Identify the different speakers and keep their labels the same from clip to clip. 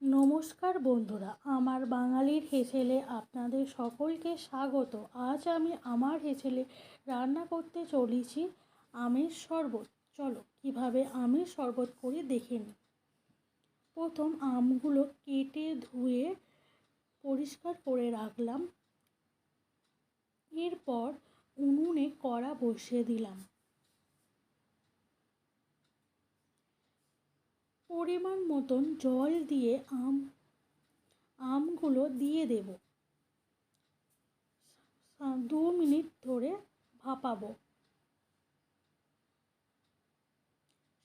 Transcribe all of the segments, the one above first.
Speaker 1: নমস্কার বন্ধুরা, আমার বাঙালির হেসেলে আপনাদের সকলকে স্বাগত। আজ আমি আমার হেসেলে রান্না করতে চলেছি আমের শরবত। চলো কিভাবে আমের শরবত করি দেখে নিই। প্রথম আমগুলো কেটে ধুয়ে পরিষ্কার করে রাখলাম। এরপর উনুনে কড়া বসিয়ে দিলাম। পরিমাণ মতন জল দিয়ে আমগুলো দিয়ে দেব। 2 মিনিট ধরে ভাপাবো।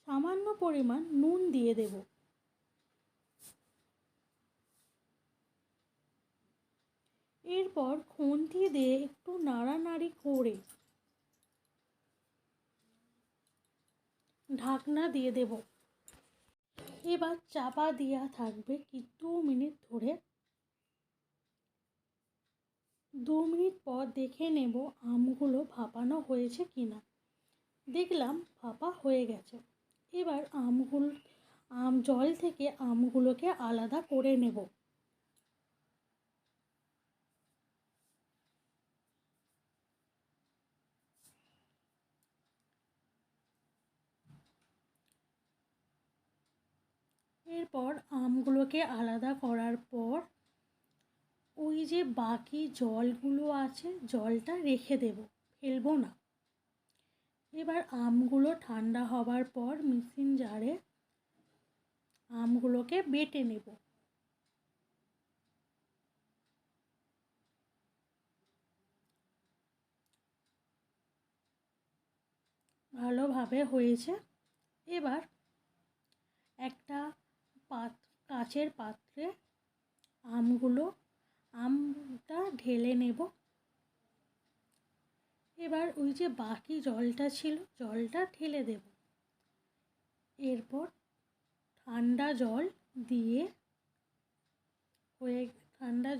Speaker 1: সামান্য পরিমাণ নুন দিয়ে দেব। এরপর খুন্তি দিয়ে একটু নাড়ানাড়ি করে ঢাকনা দিয়ে দেব। এবার চাপা দেওয়া থাকবে 2 মিনিট ধরে। 2 মিনিট পর দেখে নেব আমগুলো ভাপানো হয়েছে কিনা। দেখলাম ভাপা হয়ে গেছে। এবার জল থেকে আমগুলোকে আলাদা করে নেব। এরপর আমগুলোকে আলাদা করার পর ওই যে বাকি জলগুলো আছে জলটা রেখে দেব, ফেলবো না। এবার আমগুলো ঠান্ডা হবার পর মিক্সিং জারে আমগুলোকে বেটে নেব। ভালোভাবে হয়েছে। এবার একটা কাচের পাত্রে আমটা ঢেলে নেব। এবার ওই যে বাকি জলটা ছিল জলটা ঢেলে দেব। এরপর ঠান্ডা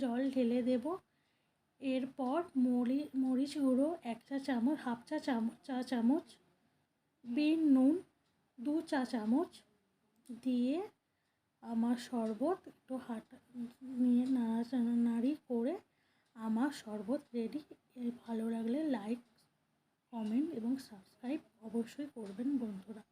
Speaker 1: জল ঢেলে দেব। এরপর মরিচ গুঁড়ো 1 চা চামচ, চা চামচ, বিন নুন 2 চা চামচ দিয়ে আমার শরবত একটু নিয়ে নাড়াচাড়ি করে আমার শরবত রেডি। ভালো লাগলে লাইক, কমেন্ট এবং সাবস্ক্রাইব অবশ্যই করবেন বন্ধুরা।